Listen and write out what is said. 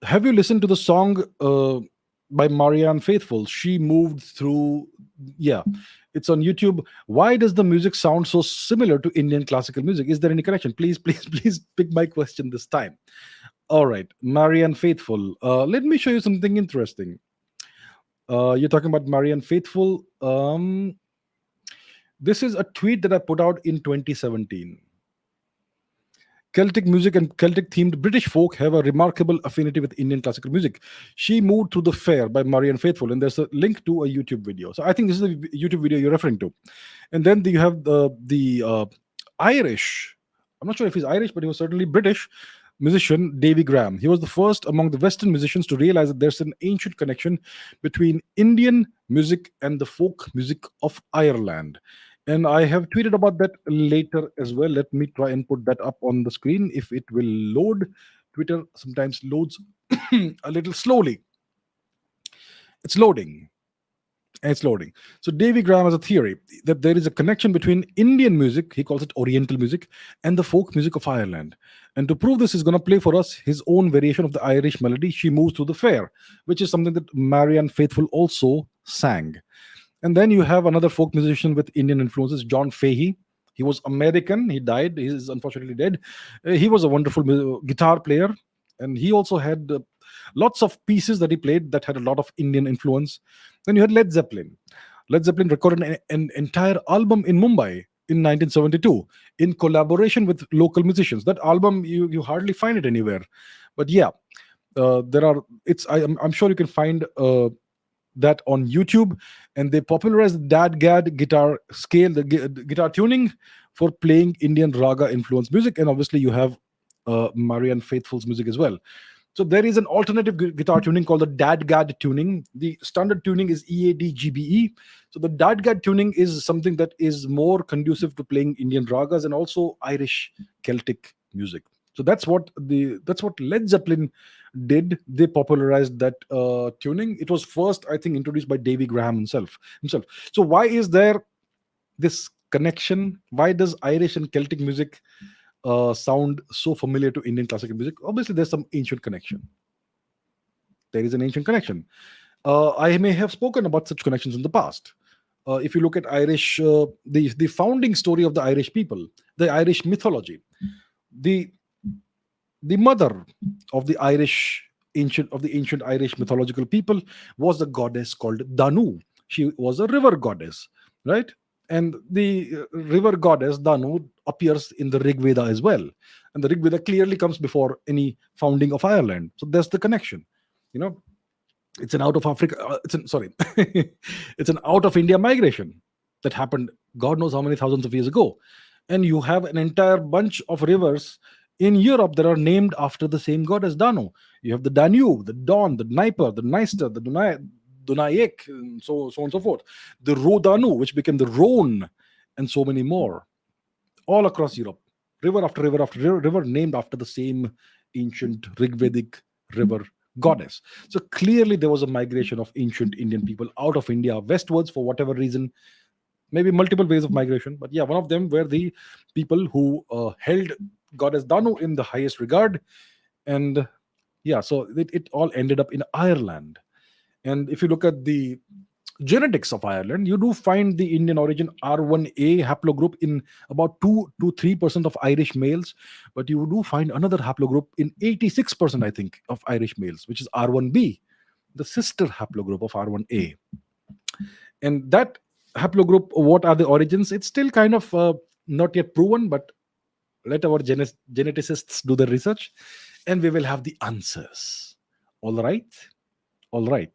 Have you listened to the song by Marianne Faithfull? She moved through. Yeah, it's on YouTube. Why does the music sound so similar to Indian classical music? Is there any connection? Please, please, please pick my question this time. All right, Marianne Faithfull. Let me show you something interesting. You're talking about Marianne Faithfull. This is a tweet that I put out in 2017. Celtic music and Celtic themed British folk have a remarkable affinity with Indian classical music. She moved through the fair by Marianne Faithfull, and there's a link to a YouTube video. So I think this is the YouTube video you're referring to. And then you have the Irish. I'm not sure if he's Irish, but he was certainly British musician Davy Graham. He was the first among the Western musicians to realize that there's an ancient connection between Indian music and the folk music of Ireland. And I have tweeted about that later as well. Let me try and put that up on the screen if it will load. Twitter sometimes loads a little slowly. It's loading. It's loading. So Davy Graham has a theory that there is a connection between Indian music, he calls it Oriental music, and the folk music of Ireland. And to prove this, he's going to play for us his own variation of the Irish melody, She Moves Through the Fair, which is something that Marianne Faithfull also sang. And then you have another folk musician with Indian influences, John Fahey. He was American. He died. He is unfortunately dead. He was a wonderful guitar player, and he also had lots of pieces that he played that had a lot of Indian influence. Then you had Led Zeppelin. Led Zeppelin recorded an entire album in Mumbai in 1972 in collaboration with local musicians. That album you hardly find it anywhere, but yeah, there are. I'm sure you can find. That on YouTube, and they popularized the dadgad guitar scale, the guitar tuning for playing Indian raga influenced music, and obviously you have Marianne Faithfull's music as well. So there is an alternative guitar tuning called the dadgad tuning. The standard tuning is EADGBE. So the dadgad tuning is something that is more conducive to playing Indian ragas and also Irish Celtic music. So that's what Led Zeppelin did. They popularized that tuning. It was first, I think, introduced by Davy Graham himself. So why is there this connection? Why does Irish and Celtic music sound so familiar to Indian classical music? Obviously, there's some ancient connection. There is an ancient connection. I may have spoken about such connections in the past. If you look at Irish, the founding story of the Irish people, the Irish mythology, the the mother of the ancient Irish mythological people was a goddess called Danu. She was a river goddess, right? And the river goddess Danu appears in the Rig Veda as well, and the Rig Veda clearly comes before any founding of Ireland. So there's the connection. You know, it's an out of Africa. Sorry, it's an out of India migration that happened. God knows how many thousands of years ago, and you have an entire bunch of rivers in Europe that are named after the same god as Danu. You have the Danube, the Don, the Dnieper, the Dniester, the Dunayek, and so on and so forth. The Rodanu, which became the Rhone, and so many more, all across Europe. River after river after river named after the same ancient Rigvedic river goddess. So clearly there was a migration of ancient Indian people out of India westwards for whatever reason, maybe multiple ways of migration, but yeah, one of them were the people who held goddess Danu in the highest regard. And yeah, so it all ended up in Ireland. And if you look at the genetics of Ireland, you do find the Indian origin R1A haplogroup in about 2 to 3% of Irish males, but you do find another haplogroup in 86%, I think, of Irish males, which is R1B, the sister haplogroup of R1A. And that haplogroup, what are the origins? It's still kind of not yet proven, but let our geneticists do the research and we will have the answers. All right. All right.